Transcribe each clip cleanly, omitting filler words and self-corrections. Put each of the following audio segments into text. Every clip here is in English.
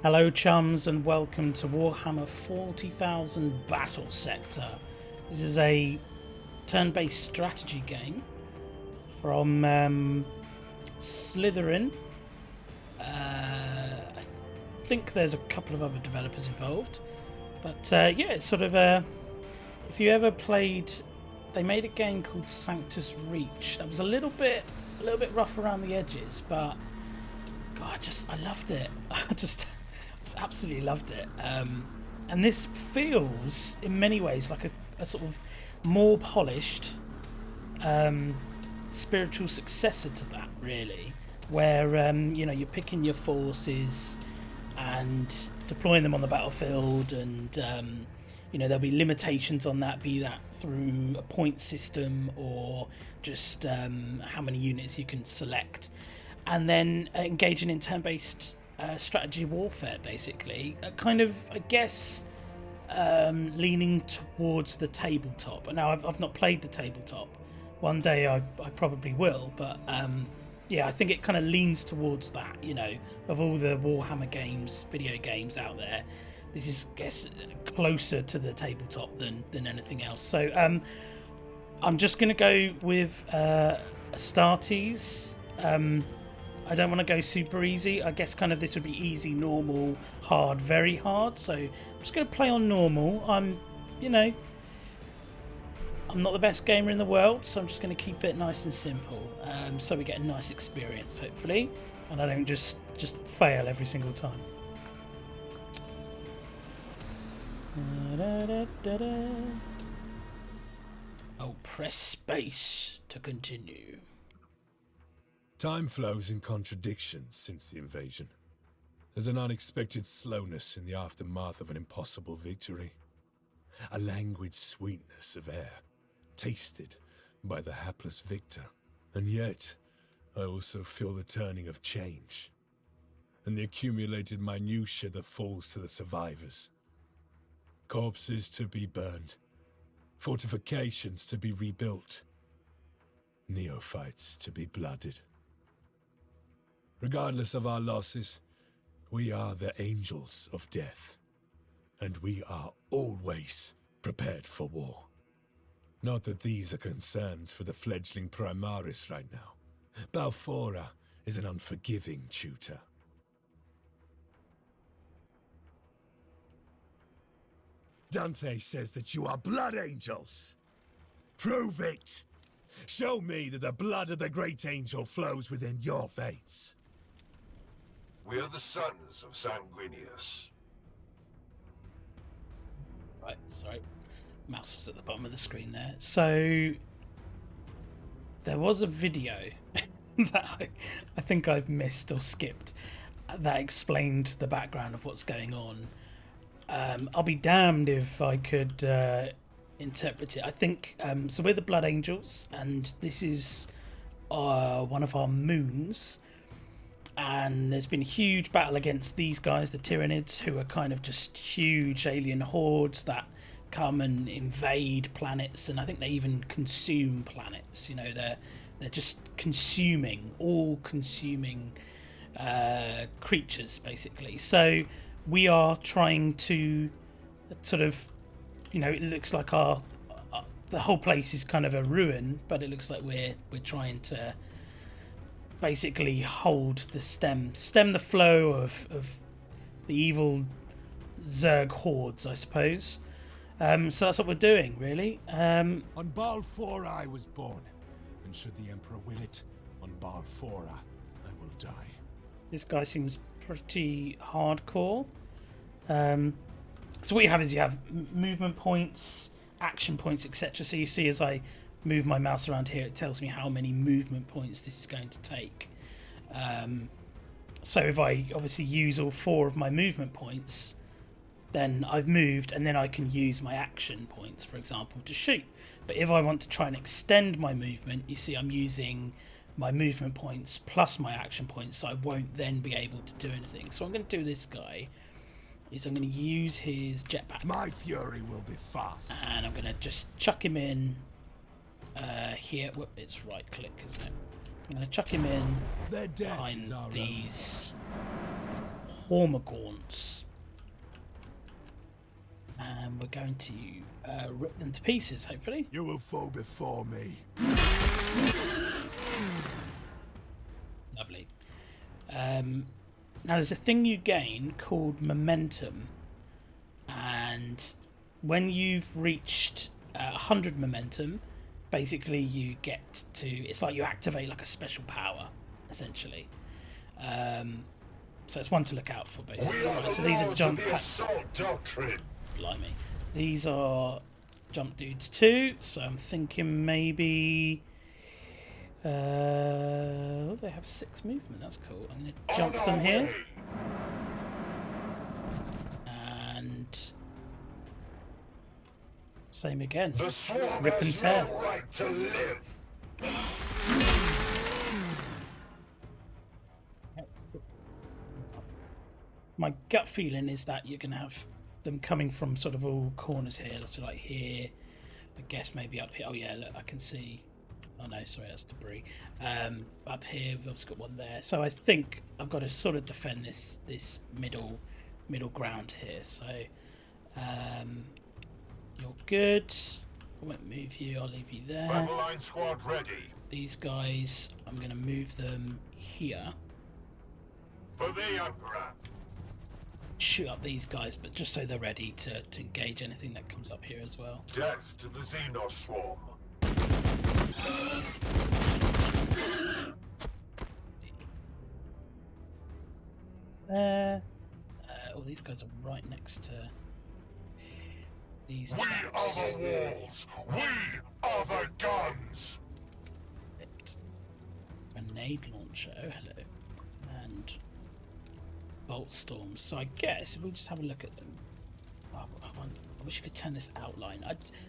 Hello chums and welcome to Warhammer 40,000 Battlesector. This is a turn-based strategy game from Slytherin. I think there's a couple of other developers involved. But yeah, it's sort of if you ever played, they made a game called Sanctus Reach. That was a little bit rough around the edges, but God, I loved it. I just absolutely loved it. And this feels, in many ways, like a sort of more polished spiritual successor to that, really, where you're picking your forces and deploying them on the battlefield, and there'll be limitations on that, be that through a point system or just how many units you can select, and then engaging in turn-based strategy warfare, basically. Kind of, I guess, leaning towards the tabletop. Now, I've not played the tabletop. One day I probably will, but yeah, I think it kind of leans towards that, of all the Warhammer games, video games out there. This is, I guess, closer to the tabletop than anything else. So I'm just going to go with Astartes. I don't want to go super easy. I guess kind of this would be easy, normal, hard, very hard. So I'm just going to play on normal. I'm not the best gamer in the world, so I'm just going to keep it nice and simple, so we get a nice experience, hopefully, and I don't just fail every single time. Oh, press space to continue. Time flows in contradictions since the invasion. There's an unexpected slowness in the aftermath of an impossible victory. A languid sweetness of air, tasted by the hapless victor. And yet, I also feel the turning of change, and the accumulated minutiae that falls to the survivors. Corpses to be burned, fortifications to be rebuilt, neophytes to be blooded. Regardless of our losses, we are the angels of death, and we are always prepared for war. Not that these are concerns for the fledgling Primaris right now. Balfora is an unforgiving tutor. Dante says that you are blood angels. Prove it! Show me that the blood of the great angel flows within your veins. We are the sons of Sanguinius. Right, sorry. Mouse was at the bottom of the screen there. So there was a video that I think I've missed or skipped that explained the background of what's going on. I'll be damned if I could interpret it. I think so. We're the Blood Angels, and this is one of our moons. And there's been a huge battle against these guys, the Tyranids, who are kind of just huge alien hordes that come and invade planets, and I think they even consume planets. They're just all-consuming creatures, basically. So we are trying to sort of, it looks like the whole place is kind of a ruin, but it looks like we're trying to basically hold the stem the flow of the evil Zerg hordes, I suppose. So that's what we're doing, really. On Balfora I was born, and should the Emperor will it, on Balfora I will die. This guy seems pretty hardcore. So what you have movement points, action points, etc. So you see, as I move my mouse around here, it tells me how many movement points this is going to take. So if I obviously use all 4 of my movement points, then I've moved, and then I can use my action points, for example, to shoot. But if I want to try and extend my movement, you see I'm using my movement points plus my action points, so I won't then be able to do anything. So I'm going to do this guy, is I'm going to use his jetpack. My fury will be fast. And I'm going to just chuck him in here. Whoop, it's right click, isn't it? I'm going to chuck him in behind these Hormagaunts. And we're going to rip them to pieces, hopefully. You will fall before me. Lovely. Now there's a thing you gain called momentum, and when you've reached 100 momentum, basically you get to, it's like you activate like a special power, essentially. So it's one to look out for, basically. Right, so these are jump doctrine. Blimey. These are jump dudes too, so I'm thinking maybe they have 6 movement, that's cool. I'm going to jump them here. And same again. The swarm Rip and has tear. no right to live. My gut feeling is that you're going to have them coming from sort of all corners here. So like here, I guess maybe up here. Oh yeah, look, I can see. Oh no, sorry, that's debris. Up here, we've also got one there. So I think I've got to sort of defend this middle ground here. So you're good. I won't move you. I'll leave you there. Battle line squad ready. These guys, I'm going to move them here. For the Emperor. Shoot up these guys, but just so they're ready to engage anything that comes up here as well. Death to the Xenos swarm. All these guys are right next to these. We are the walls. We are the guns. Grenade launcher. Oh, hello. And bolt storms. So I guess if we just have a look at them. Oh, I wish I could turn this outline.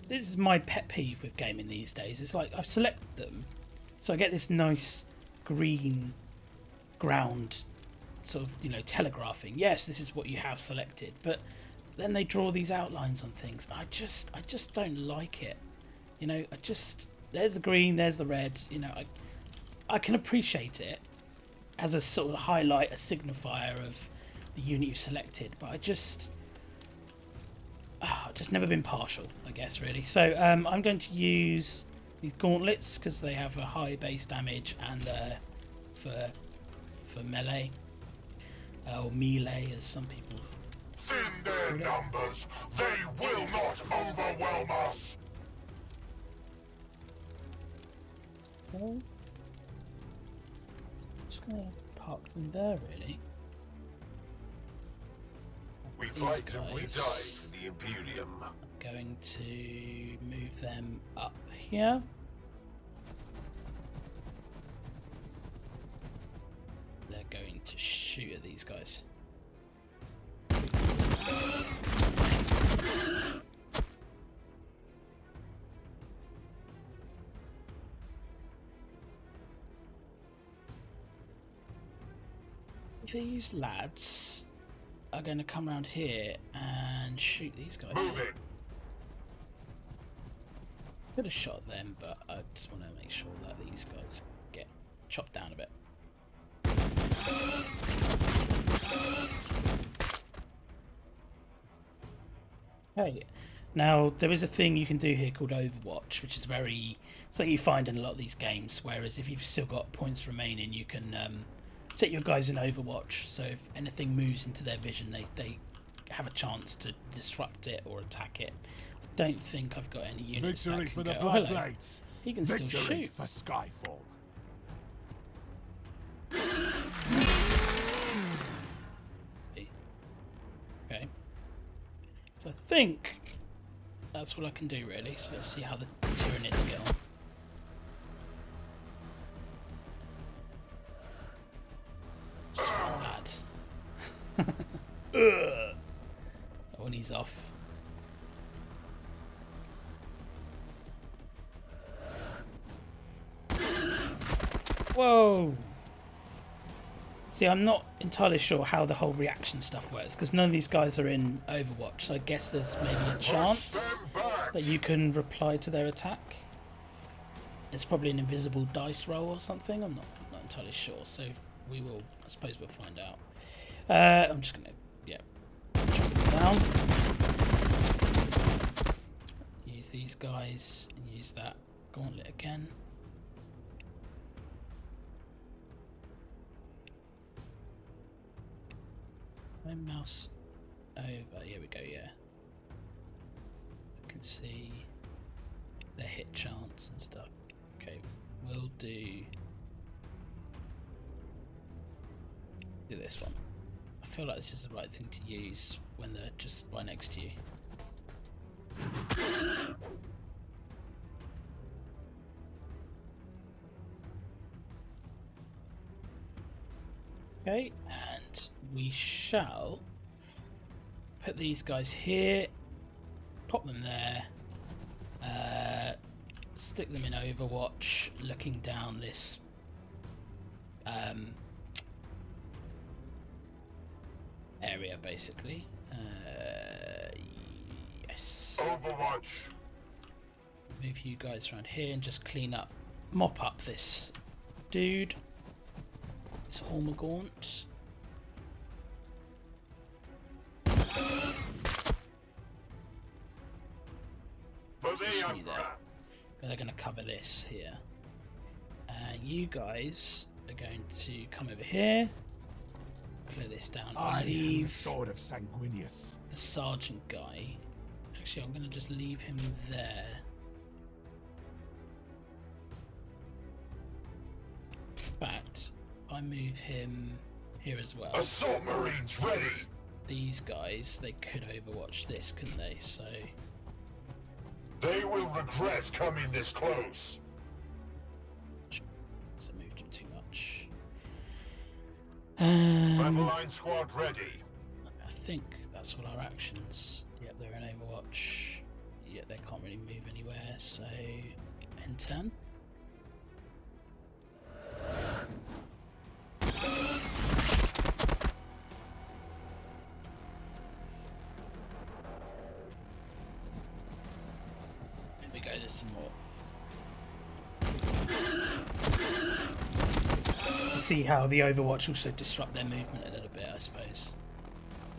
This is my pet peeve with gaming these days. It's like I've selected them, so I get this nice green ground, sort of, you know, telegraphing. Yes, this is what you have selected, but then they draw these outlines on things. I just don't like it. You know, there's the green, there's the red. You know, I can appreciate it as a sort of highlight, a signifier of the unit you selected, but I've just never been partial, I guess, really. So I'm going to use these gauntlets because they have a high base damage and for melee, or melee as some people. Thin their numbers. They will not overwhelm us. Okay. Just gonna park them there, really. We These fight and we die guys. for the Imperium. I'm going to move them up here. They're going to shoot at these guys. These lads are going to come around here and shoot these guys. Move it. Could have shot them, but I just want to make sure that these guys get chopped down a bit. Okay, now there is a thing you can do here called Overwatch, which is something you find in a lot of these games. Whereas if you've still got points remaining, you can set your guys in Overwatch, so if anything moves into their vision, they have a chance to disrupt it or attack it. I don't think I've got any units Victory that for can the go. Blood Hello. Blades. He can still Victory shoot. for Skyfall. Okay. So I think that's what I can do, really. So let's see how the Tyranids get on. Bad. Ugh. Oh, and he's off. Whoa! See, I'm not entirely sure how the whole reaction stuff works, because none of these guys are in Overwatch, so I guess there's maybe a chance that you can reply to their attack. It's probably an invisible dice roll or something, I'm not entirely sure, so I suppose we'll find out. I'm just gonna, chop them down. Use these guys. Use that gauntlet again. My mouse over. Here we go. Yeah, I can see the hit chance and stuff. Okay, we'll do this one. I feel like this is the right thing to use when they're just right next to you. Okay, and we shall put these guys here, pop them there, stick them in Overwatch, looking down this area basically. Yes. Overwatch. Move you guys around here and just clean up, mop up this dude. This Hormagaunt. They're going to cover this here. You guys are going to come over here. Clear this down. I am the sword of Sanguinius. The sergeant guy. Actually, I'm going to just leave him there. In fact, I move him here as well. Assault Marines ready. These guys, they could overwatch this, couldn't they? So they will regret coming this close. So moved him too much. Battle line squad ready. I think that's all our actions. Yep, they're in Overwatch. Yep, they can't really move anywhere. So N10. Here we go, there's some more. To see how the Overwatch also disrupt their movement a little bit, I suppose.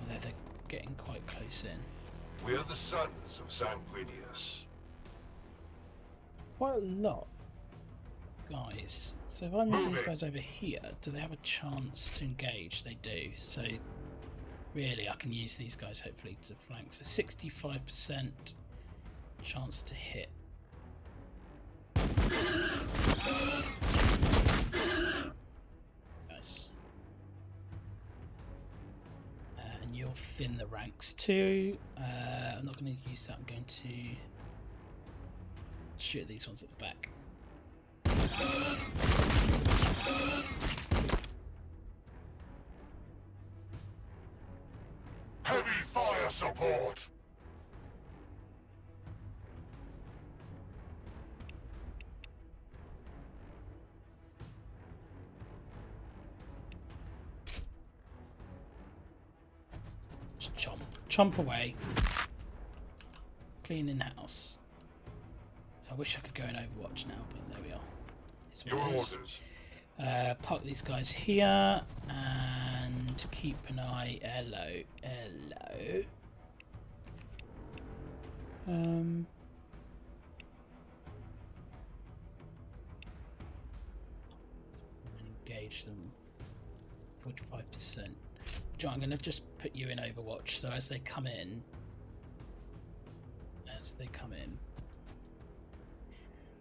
Although they're getting quite close in. We are the sons of Sanguinius. Quite a lot. Guys, so if I move these guys over here, do they have a chance to engage? They do, so really I can use these guys hopefully to flank. So 65% chance to hit. Nice. And you'll thin the ranks too. I'm not going to use that, I'm going to shoot these ones at the back. Heavy fire support. Just chomp away. Clean in house. So I wish I could go in Overwatch now, but there we are. Your orders. Park these guys here and keep an eye. Hello. Engage them. 45%. John, I'm going to just put you in Overwatch. So as they come in.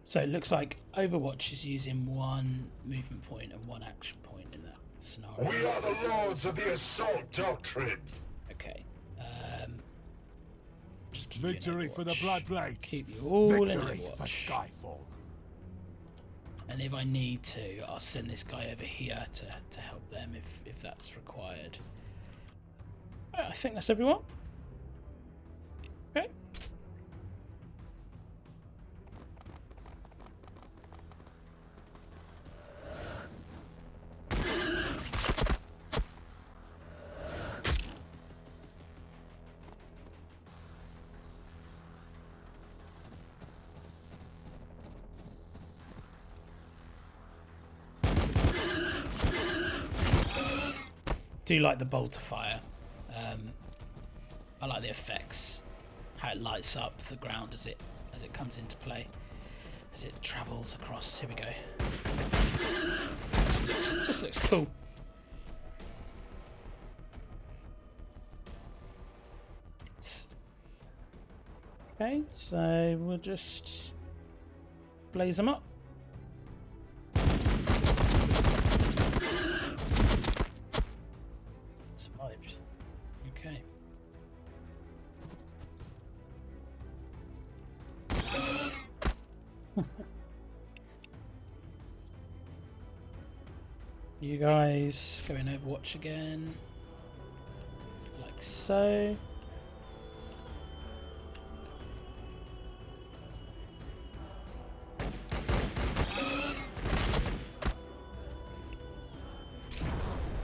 So it looks like Overwatch is using one movement point and one action point in that scenario. We are the lords of the assault doctrine. Okay. Just keep Victory for the Blood Blades. Keep you all Victory in for Skyfall. And if I need to, I'll send this guy over here to help them if that's required. Right, I think that's everyone. Okay. Do like the bolter fire. I like the effects, how it lights up the ground as it comes into play, as it travels across. Here we go. Just looks cool. Okay, so we'll just blaze them up. Survived. Okay. You guys go in Overwatch again, like so.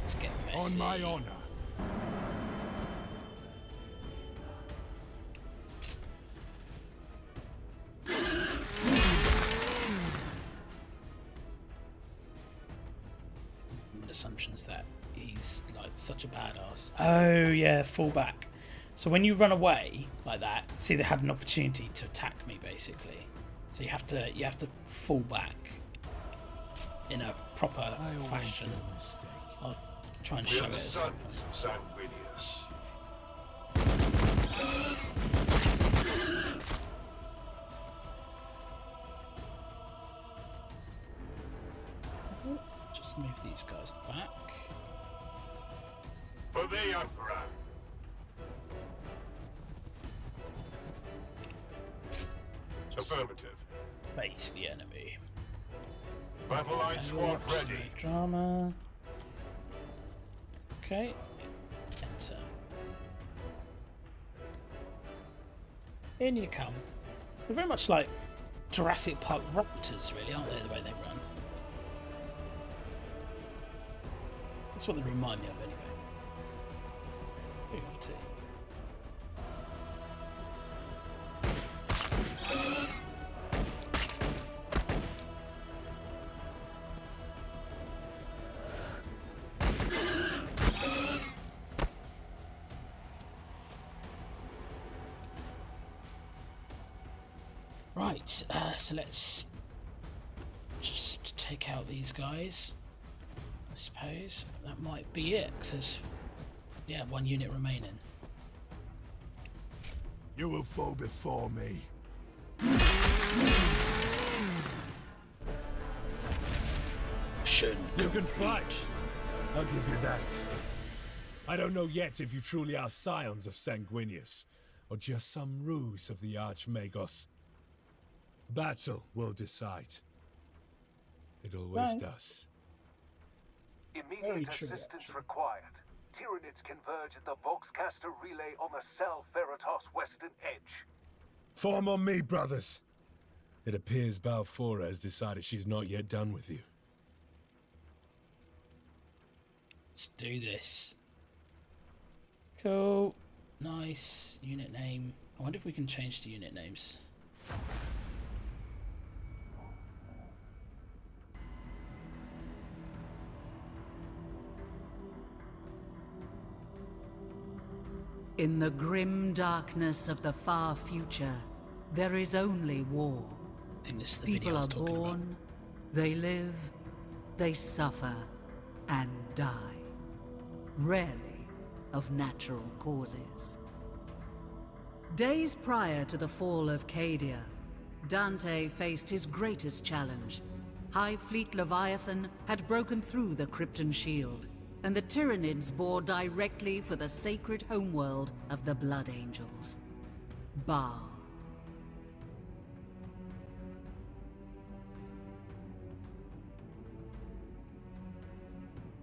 Let's get messy. On my honor. Assumptions that he's like such a badass. Oh yeah, fall back. So when you run away like that, see, they had an opportunity to attack me basically. So you have to fall back in a proper fashion. I'll try and show it. Sanguinius. Just move these guys back. For the Emperor. Affirmative. Face the enemy. Battle line squad Overwatch, ready. no drama. Okay. Enter. In you come. They're very much like Jurassic Park raptors, really, aren't they, the way they run? That's what they remind me of, anyway. Who have to? Right, so let's just take out these guys. I suppose that might be it, because there's, yeah, one unit remaining. You will fall before me. You can fight. I'll give you that. I don't know yet if you truly are scions of Sanguinius, or just some ruse of the Archmagos. Battle will decide. It always does. Immediate assistance required. Tyranids converge at the Voxcaster relay on the Sal Veritas western edge. Form on me, brothers. It appears Balfoura has decided she's not yet done with you. Let's do this. Cool. Nice. Unit name. I wonder if we can change to unit names. In the grim darkness of the far future, there is only war. I think this is the video I People was are talking about. born, they live, they suffer, and die. Rarely of natural causes. Days prior to the fall of Cadia, Dante faced his greatest challenge. High Fleet Leviathan had broken through the Krypton shield, and the Tyranids bore directly for the sacred homeworld of the Blood Angels, Baal.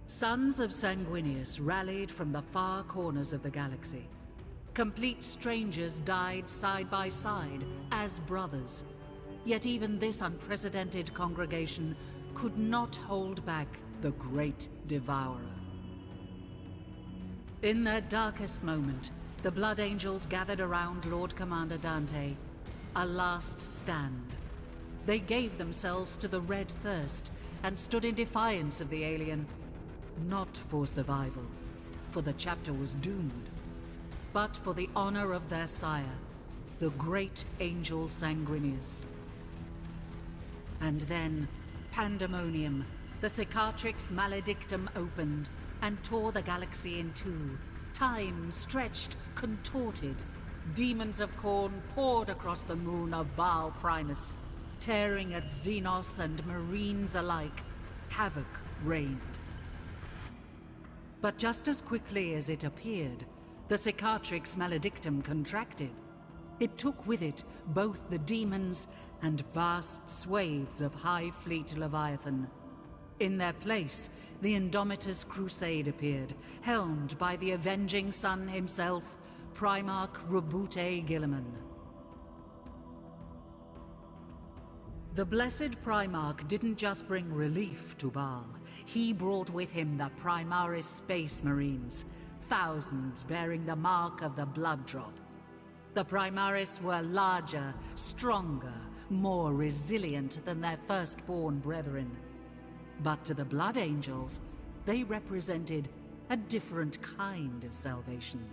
Sons of Sanguinius rallied from the far corners of the galaxy. Complete strangers died side by side as brothers. Yet even this unprecedented congregation could not hold back the Great Devourer. In their darkest moment, the Blood Angels gathered around Lord Commander Dante, a last stand. They gave themselves to the Red Thirst and stood in defiance of the alien, not for survival, for the chapter was doomed, but for the honor of their sire, the great angel Sanguinius. And then, pandemonium, the Cicatrix Maledictum opened and tore the galaxy in two. Time stretched, contorted. Demons of Khorne poured across the moon of Baal Primus, tearing at Xenos and Marines alike. Havoc reigned. But just as quickly as it appeared, the Cicatrix Maledictum contracted. It took with it both the demons and vast swathes of High Fleet Leviathan. In their place, the Indomitus Crusade appeared, helmed by the avenging sun himself, Primarch Rabute Gilliman. The blessed Primarch didn't just bring relief to Baal. He brought with him the Primaris Space Marines, thousands bearing the mark of the Blood Drop. The Primaris were larger, stronger, more resilient than their firstborn brethren. But to the Blood Angels, they represented a different kind of salvation.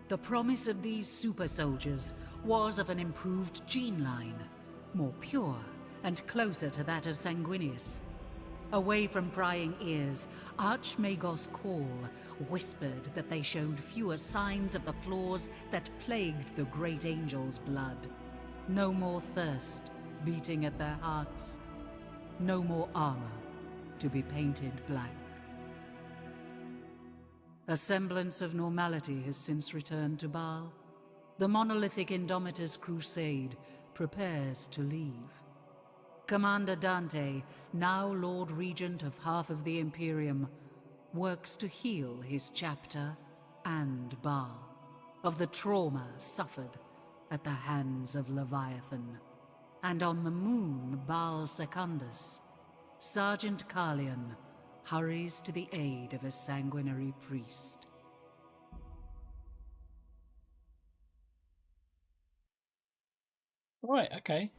The promise of these super soldiers was of an improved gene line, more pure and closer to that of Sanguinius. Away from prying ears, Archmagos Call whispered that they showed fewer signs of the flaws that plagued the great angel's blood. No more thirst beating at their hearts. No more armor to be painted black. A semblance of normality has since returned to Baal. The monolithic Indomitus Crusade prepares to leave. Commander Dante, now Lord Regent of half of the Imperium, works to heal his chapter and Baal of the trauma suffered at the hands of Leviathan. And on the moon Baal Secundus, Sergeant Carlion hurries to the aid of a sanguinary priest. Right, okay.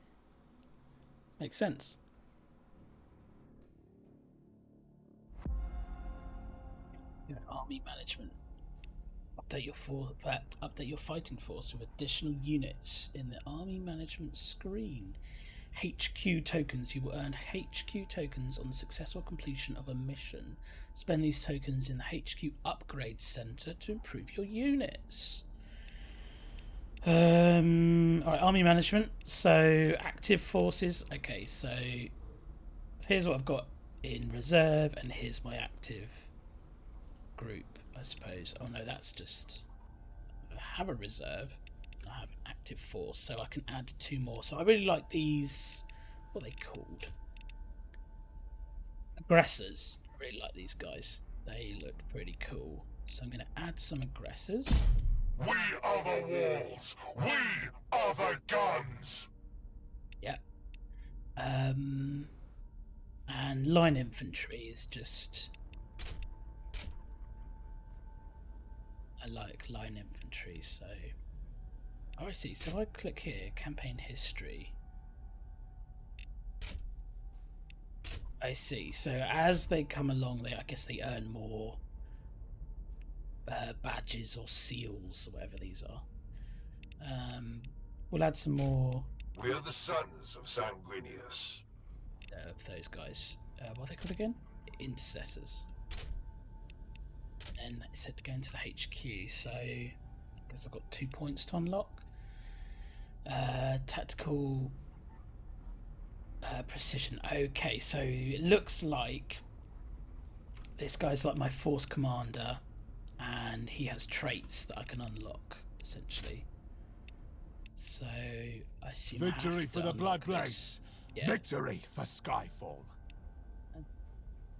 Makes sense. Army management. Update your fighting force with additional units in the army management screen. HQ tokens. You will earn HQ tokens on the successful completion of a mission. Spend these tokens in the HQ upgrade center to improve your units. Alright, army management. So active forces. Okay, so here's what I've got in reserve, and here's my active group, I suppose. Oh no, that's just, I have a reserve, I have an active force, so I can add 2 more. So I really like these, what are they called? Aggressors. I really like these guys. They look pretty cool. So I'm going to add some aggressors. We are the walls. We are the guns. Yeah. And line infantry is just, I like line infantry, so oh, I see. So I click here, campaign history. I see. So as they come along, I guess they earn more badges or seals, or whatever these are. We'll add some more. We are the sons of Sanguinius. Of those guys. What are they called again? Intercessors. And it said to go into the HQ, so I guess I've got 2 points to unlock. Tactical precision. Okay, so it looks like this guy's like my force commander, and he has traits that I can unlock, essentially. So I assume Victory for the Blood Race. Yeah. Victory for Skyfall.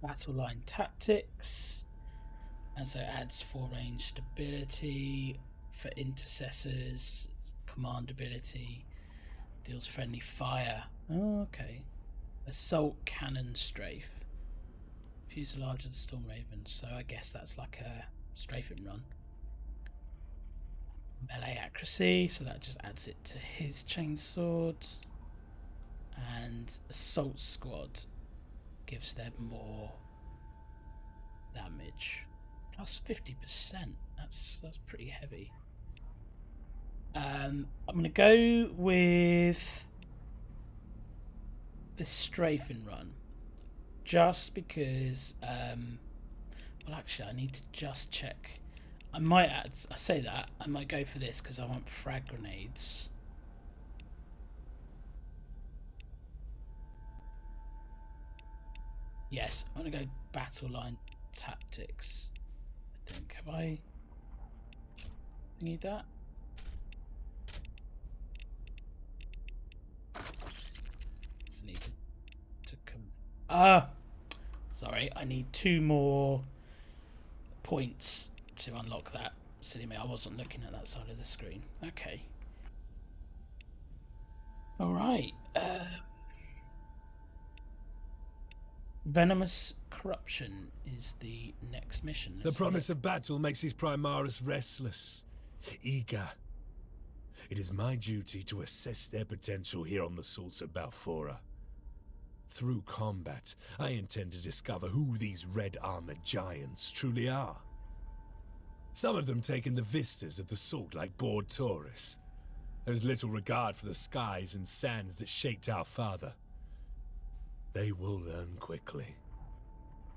Battle line tactics. And so it adds 4 range stability for intercessors, command ability, deals friendly fire. Oh, okay. Assault cannon strafe. Fuselage of the Storm Raven. So I guess that's like a strafing run. Melee accuracy, so that just adds it to his chainsword. And assault squad gives them more damage. Plus 50%. That's pretty heavy. I'm going to go with the strafing run, just because. Well, actually, I need to just check. I might add. I say that I might go for this because I want frag grenades. Yes, I'm going to go battle line tactics. I think. Have I need that? Just need to come. Sorry, I need 2 more points to unlock that. Silly me, I wasn't looking at that side of the screen. Okay. Alright. Venomous Corruption is the next mission. The promise of battle makes these Primaris restless, eager. It is my duty to assess their potential here on the Salts of Balfora. Through combat, I intend to discover who these red-armored giants truly are. Some of them take in the vistas of the Salt like bored tourists. There's little regard for the skies and sands that shaped our father. They will learn quickly,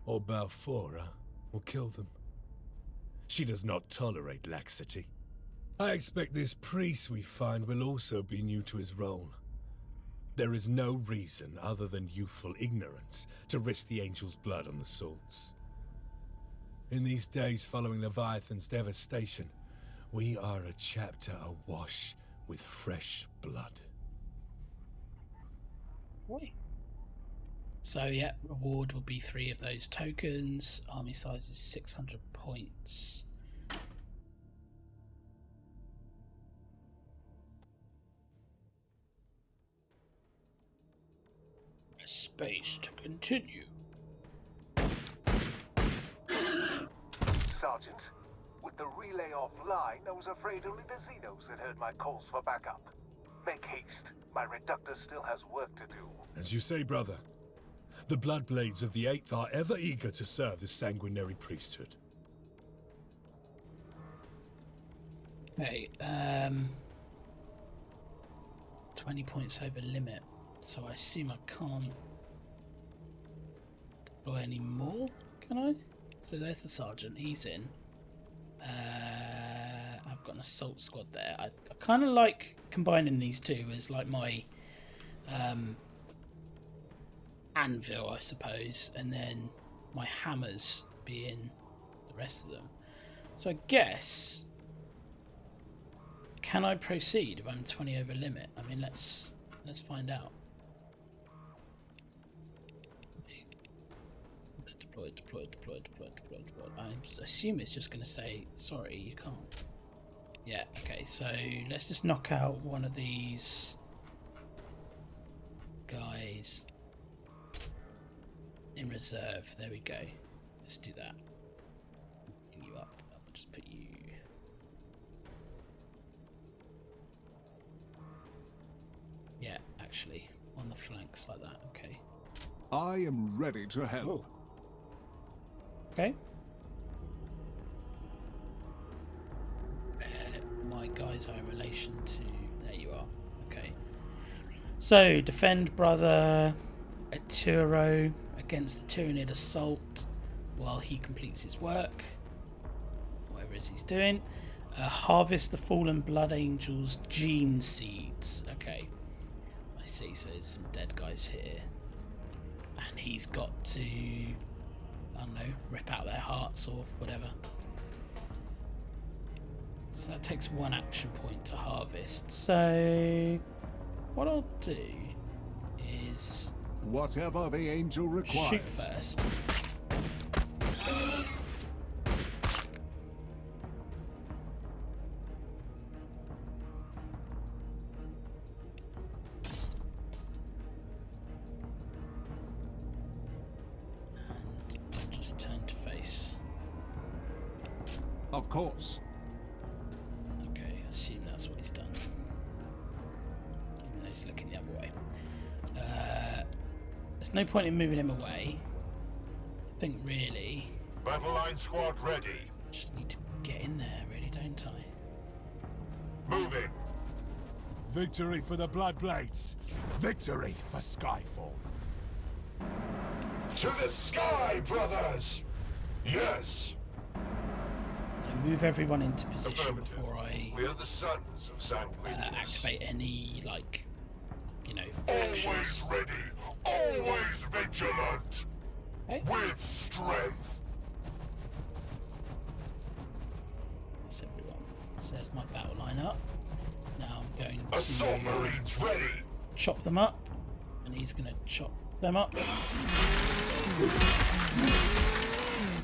or Balfora will kill them. She does not tolerate laxity. I expect this priest we find will also be new to his role. There is no reason other than youthful ignorance to risk the angel's blood on the Salts. In these days following Leviathan's devastation, we are a chapter awash with fresh blood. Wait. So yeah, reward will be 3 of those tokens. Army size is 600 points. Press space to continue. Sergeant, with the relay offline, I was afraid only the Xenos had heard my calls for backup. Make haste. My reductor still has work to do. As you say, brother. The Bloodblades of the Eighth are ever eager to serve the sanguinary priesthood. Okay, 20 points over limit, so I assume I can't deploy any more, can I? So there's the sergeant, he's in. I've got an assault squad there. I kind of like combining these two as like my anvil, I suppose, and then my hammers being the rest of them. So I guess, can I proceed if I'm 20 over limit? I mean, let's find out. Deploy. I assume it's just going to say, sorry, you can't. Yeah, okay, so let's just knock out one of these guys in reserve. There we go. Let's do that. Bring you up. I'll just put you. Yeah, actually, on the flanks like that. Okay. I am ready to help. Oh. Okay. My guys are in relation to. There you are. Okay. So defend brother Arturo against the Tyranid assault while he completes his work. Whatever it is he's doing. Harvest the fallen blood angels' gene seeds. Okay. I see. So there's some dead guys here, and he's got to, I don't know, rip out their hearts or whatever. So that takes 1 action point to harvest. So what I'll do is whatever the angel requires. shoot first. And I'll just turn to face. Of course. Okay, assume that's what he's done. Even though he's looking the other way. There's no point in moving him away. I think really. Battle line squad ready. Just need to get in there, really, don't I? Moving. Victory for the Bloodblades. Victory for Skyfall. To the sky, brothers! Yes! I move everyone into position before I We are the sons of Sanguinius. activate any, like, you know, Always actions. ready, always vigilant, Okay, with strength. that's everyone. So there's my battle line up. Now I'm going Assault to Marines ready. chop them up, and he's going to chop them up.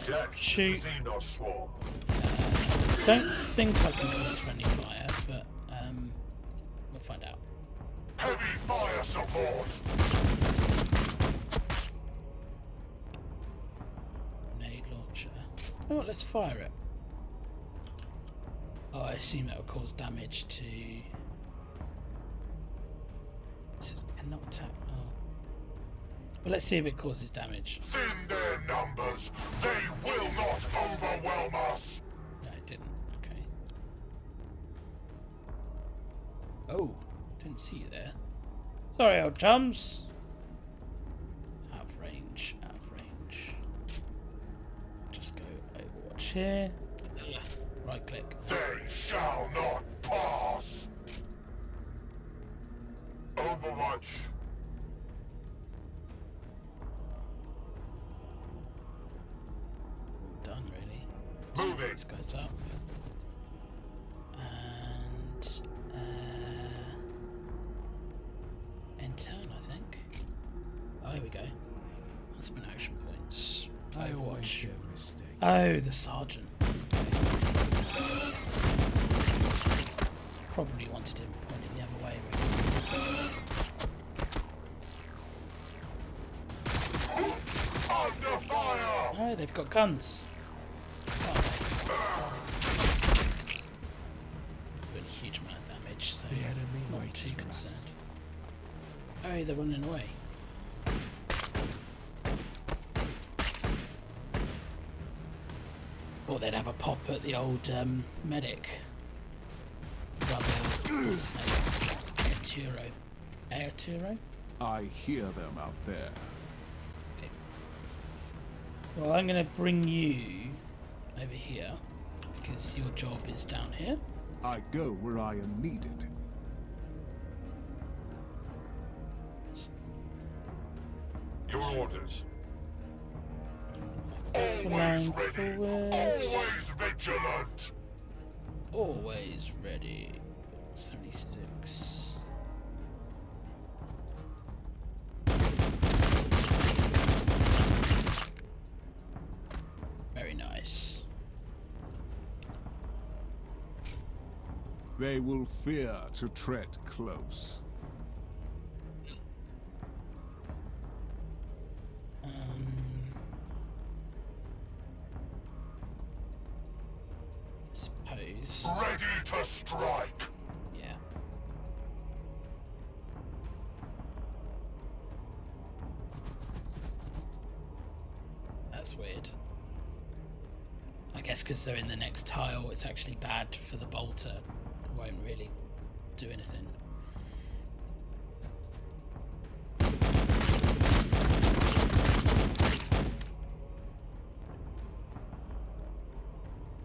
Death Shoot. Xenos swarm. Don't think I can use friendly fire, but we'll find out. Heavy fire support. Grenade launcher. Oh, let's fire it. Oh, I assume that will cause damage to. This is cannot attack. Oh. Well, let's see if it causes damage. Thin their numbers. They will not overwhelm us. No, it didn't. Okay. Oh, didn't see you there. Sorry, old chums. Out of range. Out of range. Just go Overwatch here. Right click. They shall not pass. Overwatch. Done, really. Moving. This goes up. And end turn, I think. Oh, here we go. That's been action points. I always Overwatch. get a mistake. Oh, the sergeant. Probably wanted him pointing the other way. Really. Under fire. Oh, they've got guns. Oh, doing a huge amount of damage, so The enemy not waits too for us. concerned. Oh, they're running away. Thought they'd have a pop at the old medic. Arturo. Arturo? I hear them out there. Well, I'm going to bring you over here because your job is down here. I go where I am needed. Your orders. So Always line ready. forward. Always vigilant. Always ready. 76. Very nice. They will fear to tread close. Suppose. Ready to strike. Yeah. That's weird. I guess because they're in the next tile, it's actually bad for the bolter. It won't really do anything.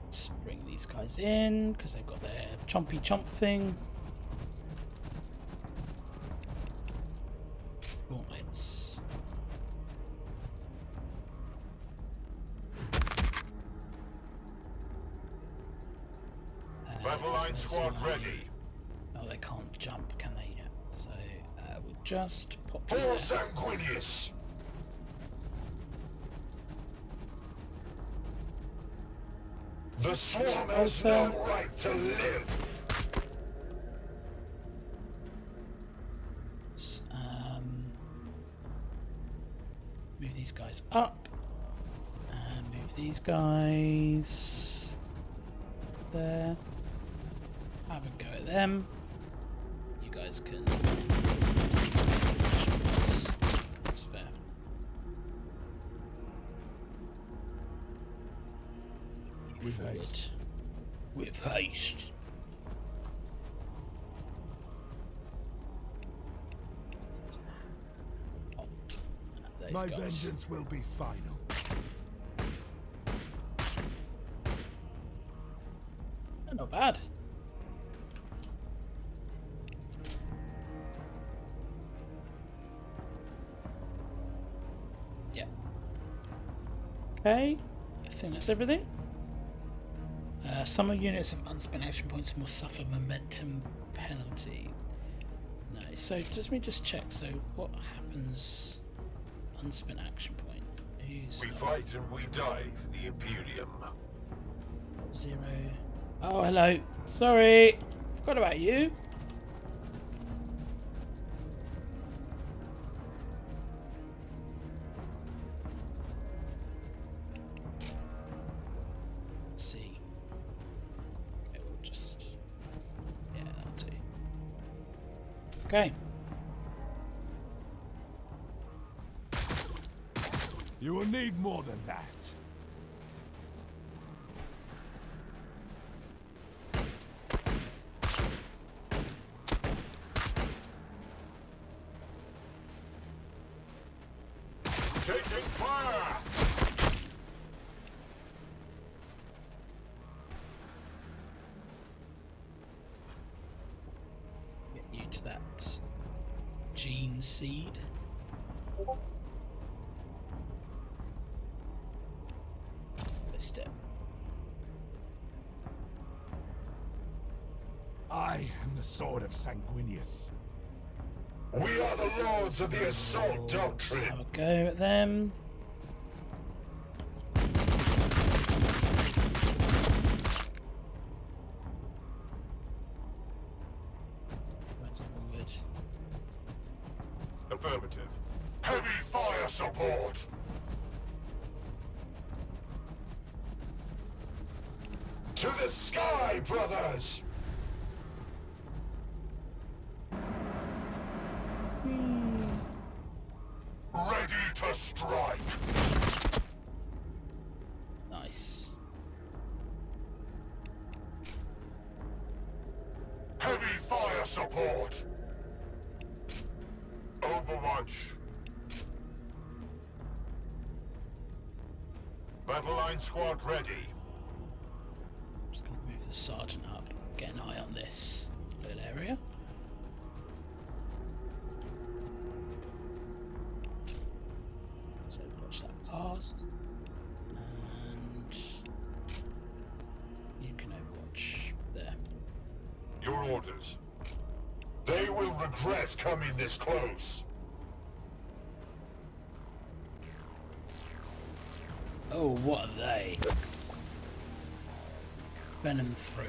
Let's bring these guys in because they've got their chompy chomp thing. Gauntlets. Battle line squad ready. Oh, they can't jump, can they yet? So we'll just pop For them there. Sanguinius. The swarm has no right to live. Let's, move these guys up and move these guys there. Have a go at them. You guys can. That's fair. With forward. haste. With haste. Those My guys. vengeance will be final. Not bad. Yeah. Okay. I think that's everything. Some units have unspent action points and will suffer momentum penalty. No, so let me just check. So what happens? Unspent action point. Who's We fight and we die for the Imperium. 0? Oh, hello. Sorry, forgot about you. Let's see. Okay, we'll just that'll do. Okay. You will need more than that. Taking fire! Get you to that gene seed. Step. I am the sword of Sanguinius. We are the lords of the assault Let's doctrine. have a go at them. That's forward. Affirmative. Heavy fire support. To the sky, brothers! Ready to strike. Nice. Heavy fire support. Overwatch. Battle line squad ready. Just gonna move the sergeant up. Get an eye on this little area. So watch that pass. And you can overwatch there. Your orders. They will regret coming this close. Oh, what are they? Venom throat.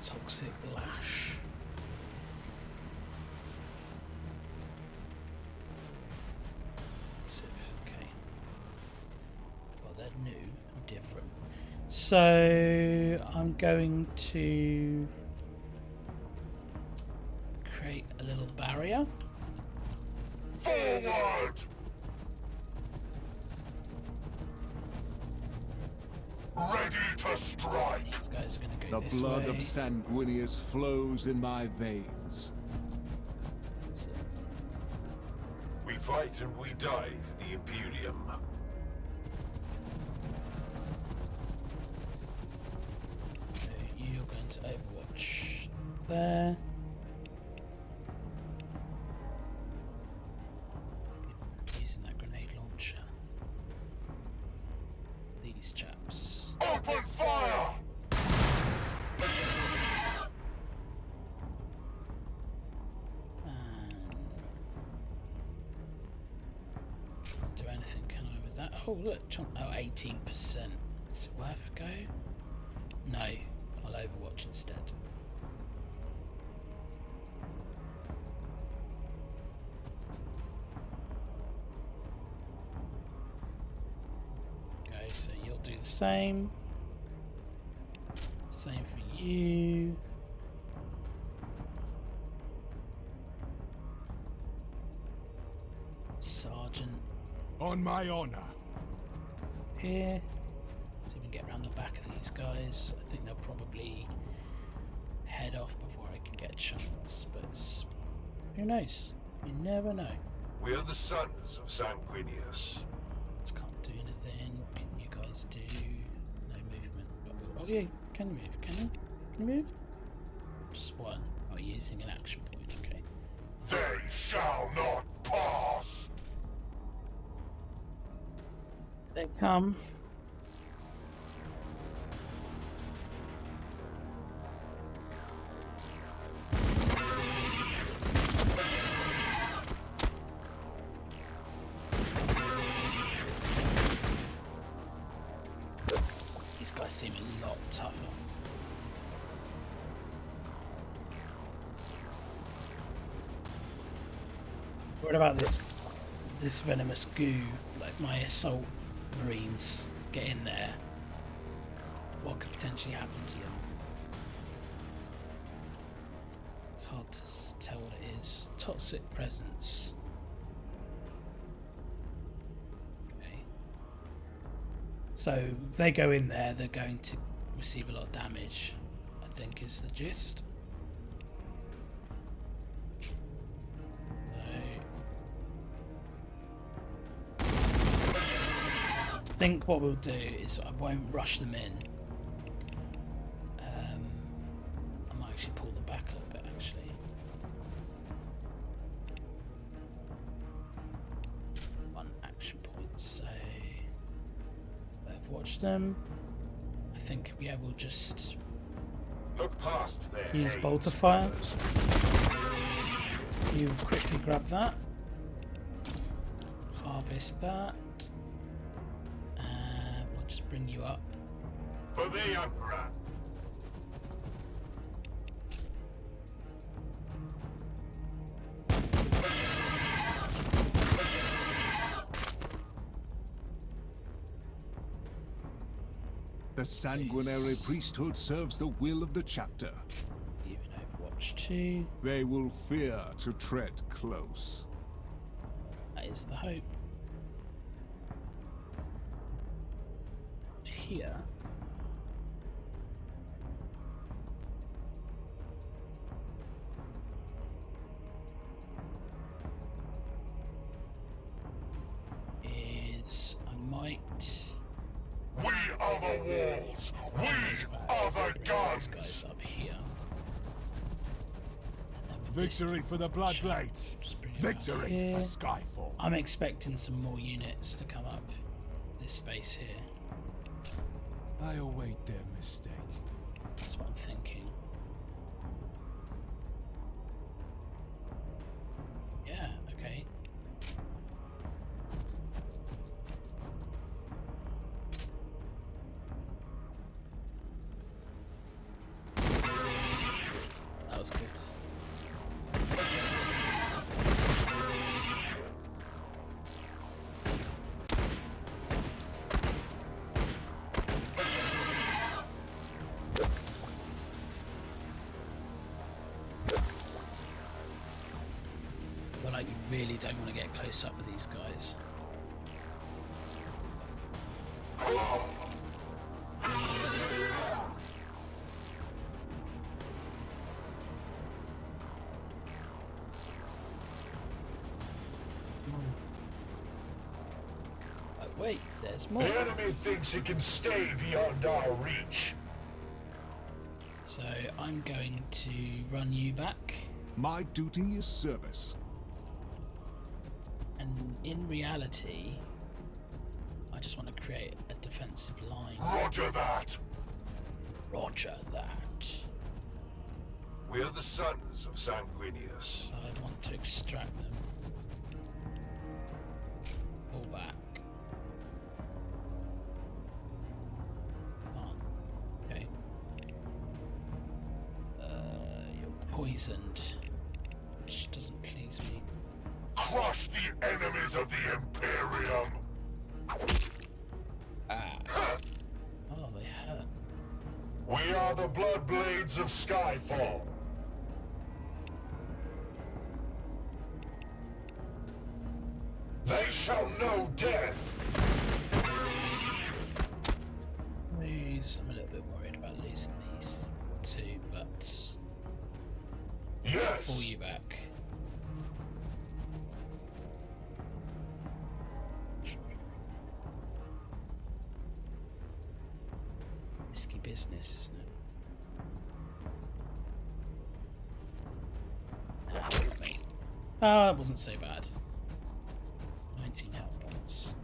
Toxic lash. Okay. Well, they're new and different. So I'm going to create a little barrier. Forward! Ready to strike! These guys are going to go The this blood way. of Sanguinius flows in my veins. So, We fight and we die for the Imperium. you're going to overwatch there. Using that grenade launcher. These chaps. Open fire! Can't do anything, can I, with that? Oh, look, 18%. Is it worth a go? No, I'll overwatch instead. Okay, so you'll do the same. Same for you. Sergeant On my honor. here. See if we can get around the back of these guys. I think they'll probably head off before I can get a chance, but who knows? You never know. We are the sons of Sanguinius. Just can't do anything. What can you guys do? No movement. But, oh yeah, can you move? Can you? Can you move? Just one. Oh, using an action point. Okay. They shall not pass! They come. These guys seem a lot tougher. What about this venomous goo? Like my assault marines get in there, what could potentially happen to them? It's hard to tell what it is. Toxic presence. Okay. So they go in there, they're going to receive a lot of damage, I think is the gist. I think what we'll do is I won't rush them in. I might actually pull them back a little bit, actually. One action point, so Overwatch them. I think, yeah, we'll just Look past their use haze, bolter fire. brothers. You quickly grab that. Harvest that. We'll just bring you up. For the Emperor! The sanguinary priesthood serves the will of the chapter. Even Overwatch 2. They will fear to tread close. That is the hope. Here. Is I might. We are the walls! We are the These guns! guys up here. And then with Victory this for the Blood shot, Blades! just bring it around Victory here. for Skyfall! I'm expecting some more units to come up this space here. I await their mistake. That's what I'm thinking. Yeah, okay. That was good. But like, you really don't want to get close up with these guys. Oh, wait, there's more. The enemy thinks it can stay beyond our reach. So I'm going to run you back. My duty is service. And in reality, I just want to create a defensive line. Roger that! Roger that. We are the sons of Sanguinius. So I'd want to extract them. Pull back. On. Okay. You're poisoned, which doesn't please me. Crush the enemies of the Imperium! Ah. Oh, they hurt. We are the Blood Blades of Skyfall. They shall know death! these. I'm a little bit worried about losing these two, but I'll Yes. pull you back. Risky business, isn't it? That wasn't so bad. 19 health points.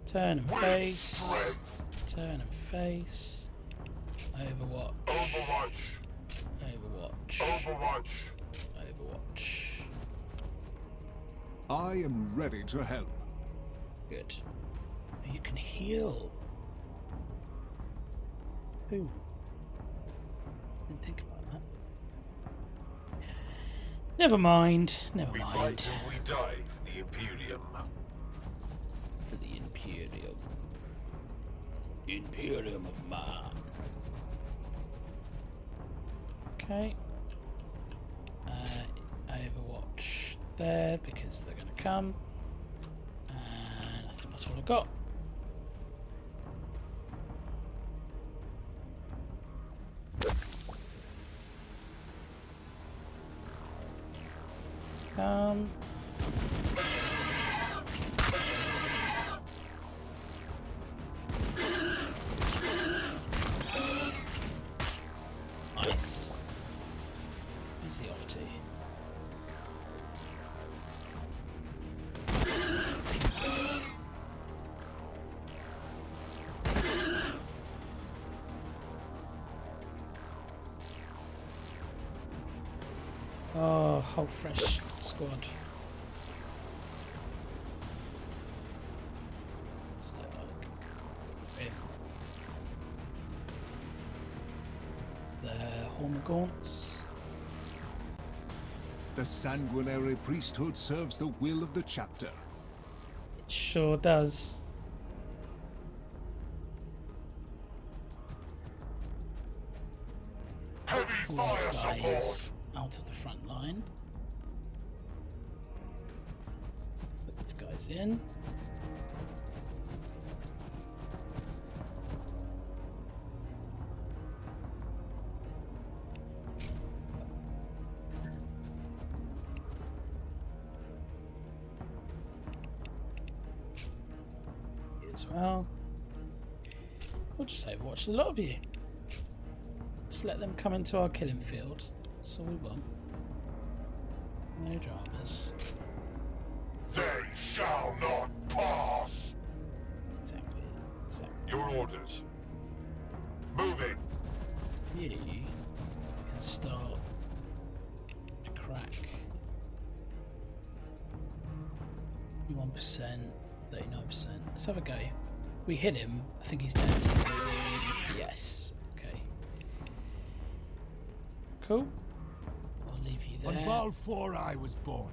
Turn and face. Strength. Turn and face. Overwatch. Overwatch. Overwatch. Overwatch. Overwatch. I am ready to help. Good. You can heal. Ooh. Didn't think about that. Never mind. Never We fight mind. till we die for the Imperium. For the Imperium. Imperium of Man. Okay. Overwatch there because they're going to come. And I think that's all I've got. Nice. Where's he off to? Oh, whole fresh squad. What's that like? Yeah. The Hormagaunts. The sanguinary priesthood serves the will of the chapter. It sure does. Heavy All fire those guys support. out of the front line. Put these guys in. You as well. We'll just Overwatch a lot of you. Just let them come into our killing field. That's all we want. No dramas. They shall not pass. Exactly. Exactly. Your orders. Moving. You can start a crack. 1%, 39%. Let's have a go. We hit him. I think he's dead. Yes. Okay. Cool. I'll leave you there. On Balfora I was born,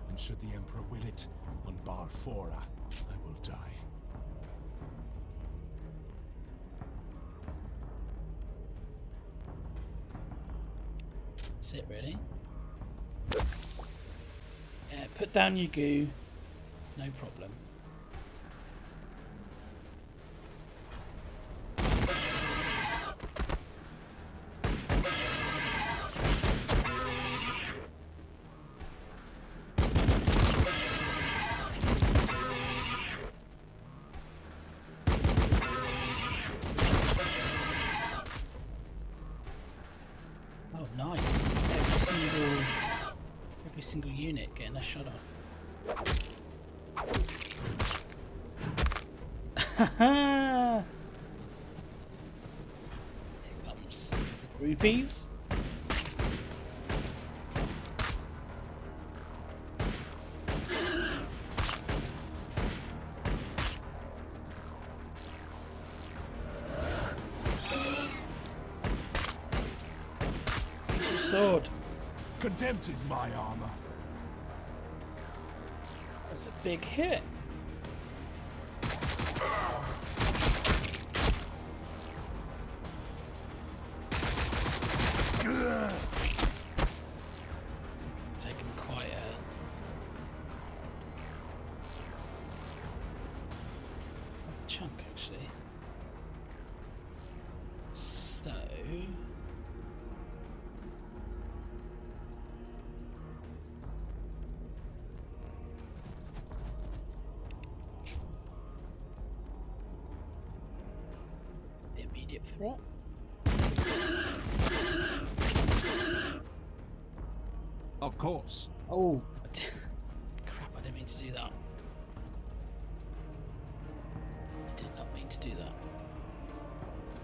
and should the Emperor will it, on Balfora I will die. That's it, really. Yeah, put down your goo. No problem. Oh, nice. Every single unit getting a shot off. Here comes the groupies. Use your sword. Contempt is my armor. That's a big hit. It's taken quite a chunk, actually. immediate threat. Of course. Oh, crap! I didn't mean to do that. I did not mean to do that.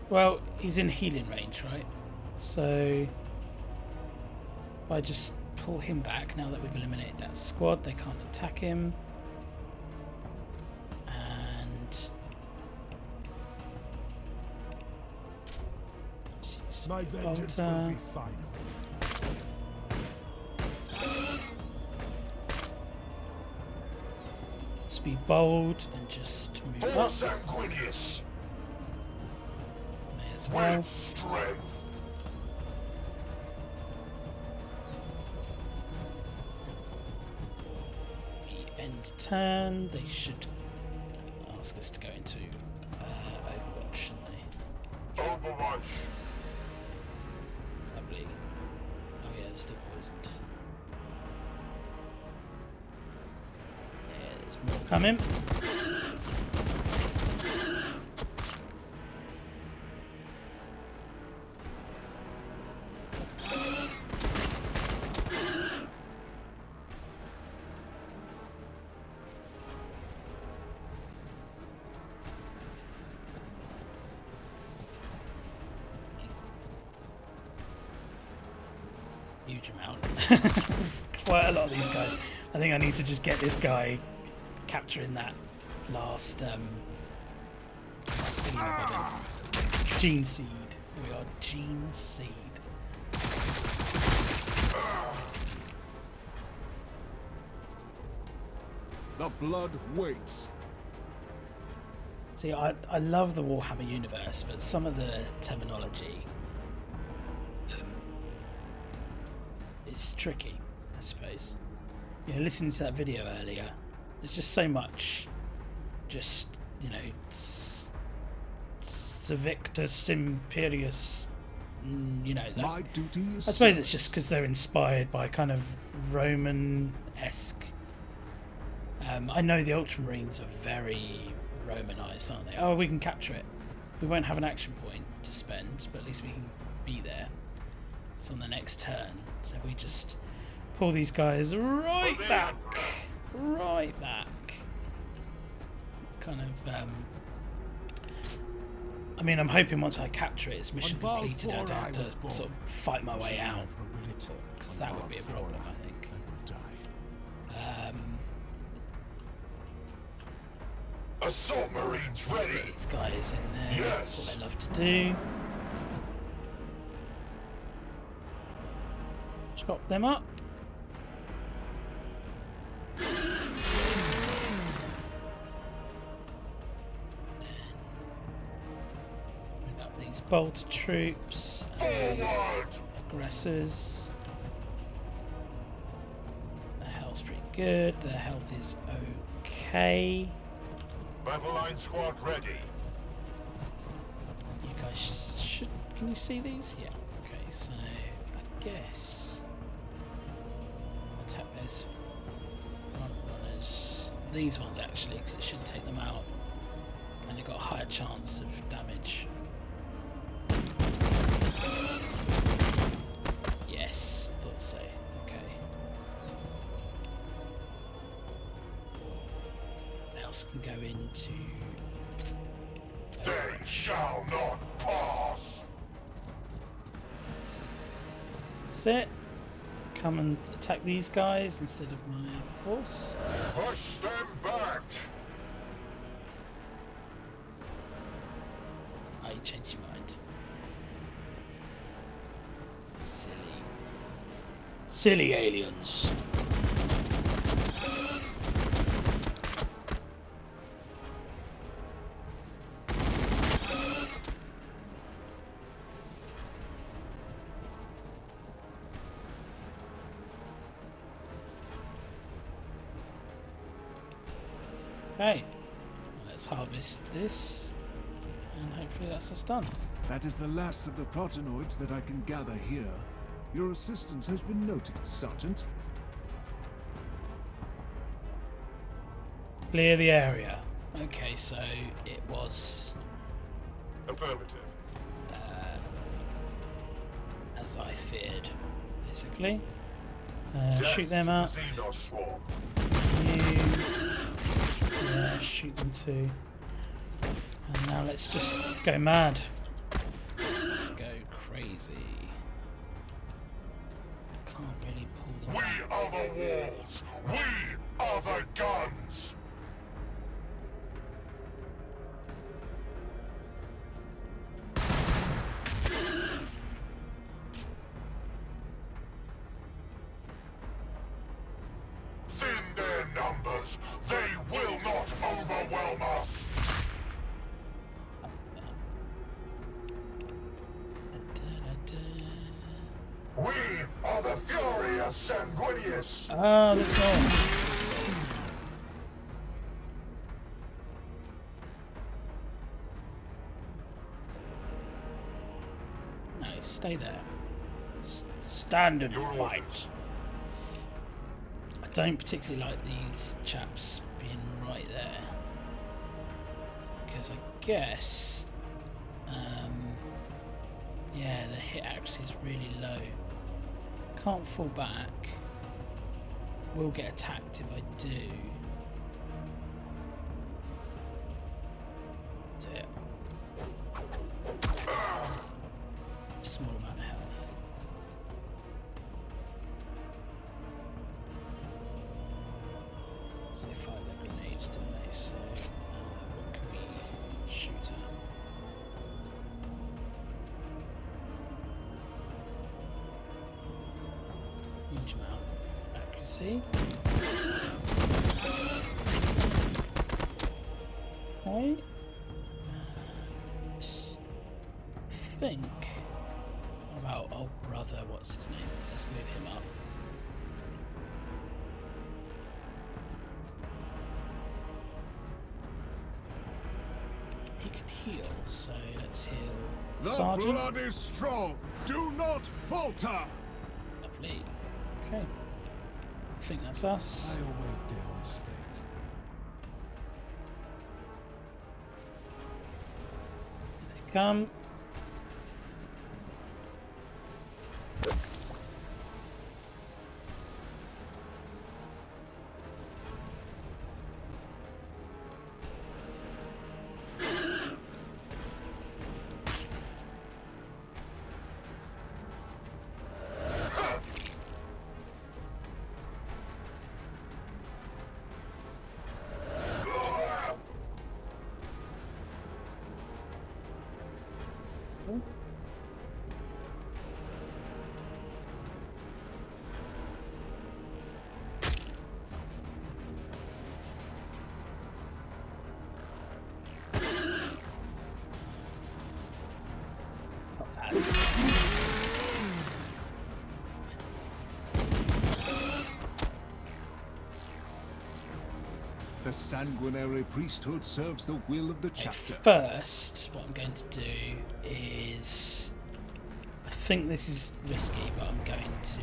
Well, he's in healing range, right? So if I just pull him back now that we've eliminated that squad, they can't attack him. And My vengeance will be final. let's be bold and just move For up. Sanguinius, May as well. with strength. The end turn. They should ask us to go into Overwatch, shouldn't they? Overwatch. Lovely. Oh yeah, it's still poisoned. Yeah, there's more coming. Huge amount. There's quite a lot of these guys. I think I need to just get this guy capturing that last thing I got him. Gene seed. Here we are, gene seed. The blood waits. See, I love the Warhammer universe, but some of the terminology is tricky, I suppose. You know, listening to that video earlier, there's just so much, just, you know, Civictus Imperius, you know. My duty is I suppose it's just because they're inspired by kind of Roman-esque. I know the Ultramarines are very Romanized, aren't they? Oh, we can capture it. We won't have an action point to spend, but at least we can be there. So on the next turn, so we just pull these guys right back. Kind of, I mean, I'm hoping once I capture it, it's mission completed. I don't have to sort of fight my way out, because that would be a problem, I think. Assault Marines Let's ready. get these guys in there. Yes. That's what I love to do. Chop them up. Bring up these bolter troops. These Forward. aggressors. Their health's pretty good. Their health is okay. Battle line squad ready. You guys should. Can you see these? Yeah. Okay, so I guess attack those front runners. These ones actually, because it should take them out, and they've got a higher chance of damage. Yes, I thought so. Okay. What else can go into? They shall not pass. That's it. Come and attack these guys instead of my force. Push them back. Oh, you changed your mind. Silly. Silly aliens. Okay, let's harvest this, and hopefully that's us done. That is the last of the protenoids that I can gather here. Your assistance has been noted, Sergeant. Clear the area. Okay, so it was... Affirmative. as I feared, basically. Death Shoot them to up. the Xenos swarm. Yeah, shoot them too. And now let's just go mad. Let's go crazy. I can't really pull them We are the walls. We are the guns. Thin their numbers. They will not overwhelm us. We are the Furious Sanguinius. Oh, let's go. No, stay there. Stand and Your fight. orders. I don't particularly like these chaps being right there. Because I guess... yeah, the hit accuracy is really low. Can't fall back. Will get attacked if I do. Do it. Small amount of health. So they fired their grenades, didn't they? So what can we shoot at? Huge amount of accuracy. Okay. Think about oh brother, what's his name? Let's move him up. He can heal, so let's heal The Sergeant. blood is strong. Do not falter. Lovely. Okay. I think that's us. I await their mistake. They come. The sanguinary priesthood serves the will of the chapter. First, what I'm going to do is... I think this is risky, but I'm going to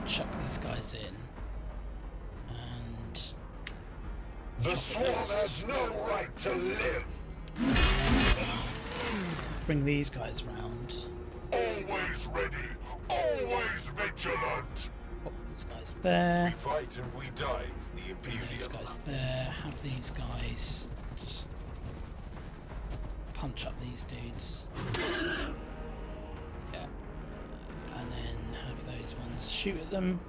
chuck these guys in. And... The swarm has no right to live. bring these guys round. Always ready, always vigilant. Pop these guys there. We fight and we die for the Imperium. These guys there. Have these guys just punch up these dudes. Yeah. And then have those ones shoot at them.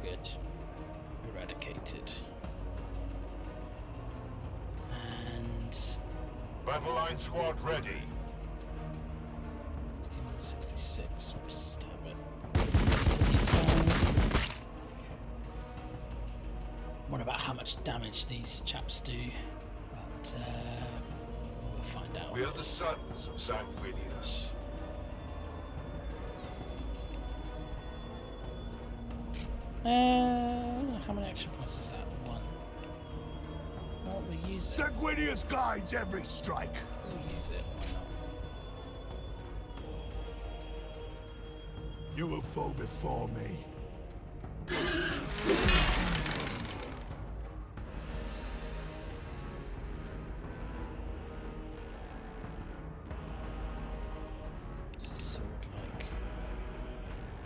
Good. Eradicated. And Battle line squad ready. 6166. We'll just have it. These guys. What about how much damage these chaps do? But we'll find out. We are the sons of Sanguinius. How many action points is that? One. Well, we'll use it. Sanguinius guides every strike. We'll use it. Why not? You will fall before me.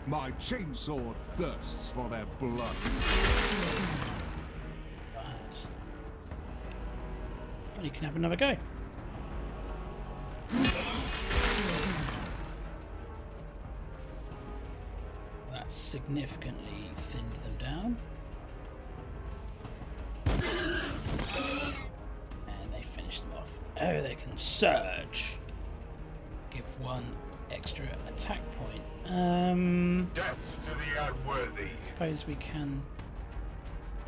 My chainsword thirsts for their blood. Right. Well, you can have another go. That's significantly thinned them down. And they finish them off. Oh, they can surge. Give one extra attack point. Death to the unworthy. Suppose we can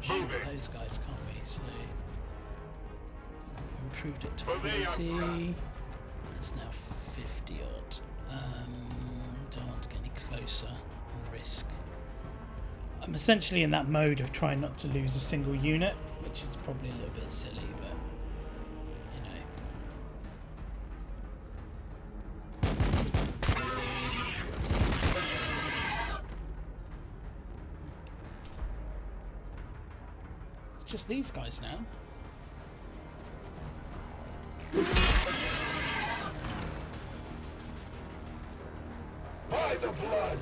shoot Moving. those guys, can't we? So we've improved it to For the 40. It's now 50 odd. Don't want to get any closer and risk. I'm essentially in that mode of trying not to lose a single unit, which is probably a little bit silly, but you know. It's just these guys now. By the blood!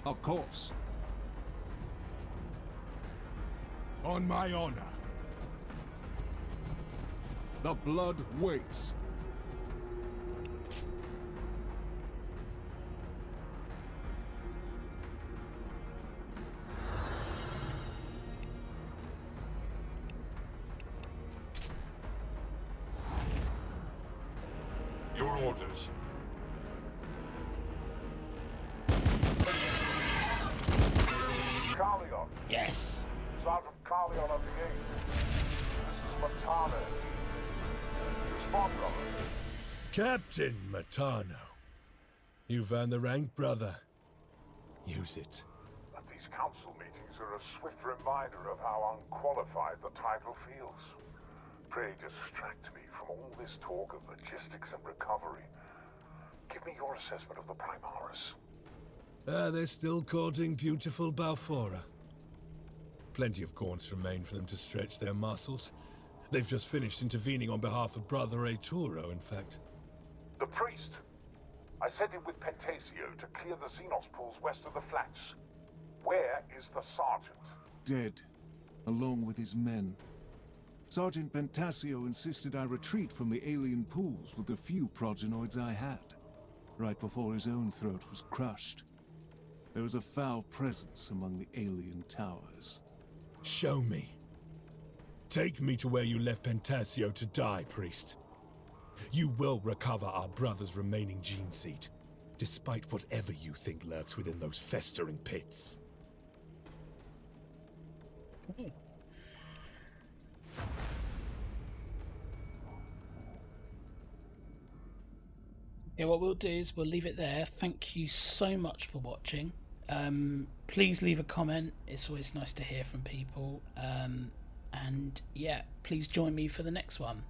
Of course. On my honor. The blood waits. Your orders. Carleon, Yes. Sergeant Carleon of the 8th. This is Montano. Respond, brother. Captain Matano. You've earned the rank, brother. Use it. But these council meetings are a swift reminder of how unqualified the title feels. Pray distract me from all this talk of logistics and recovery. Give me your assessment of the Primaris. They're still courting beautiful Balfora. Plenty of gaunts remain for them to stretch their muscles. They've just finished intervening on behalf of Brother Arturo, in fact. The priest. I sent him with Pentasio to clear the Xenos pools west of the flats. Where is the sergeant? Dead, along with his men. Sergeant Pentasio insisted I retreat from the alien pools with the few progenoids I had, right before his own throat was crushed. There was a foul presence among the alien towers. Show me. Take me to where you left Pentasio to die, priest. You will recover our brother's remaining gene seed, despite whatever you think lurks within those festering pits. Okay. Yeah, what we'll do is we'll leave it there. Thank you so much for watching. Please leave a comment. It's always nice to hear from people. And yeah, please join me for the next one.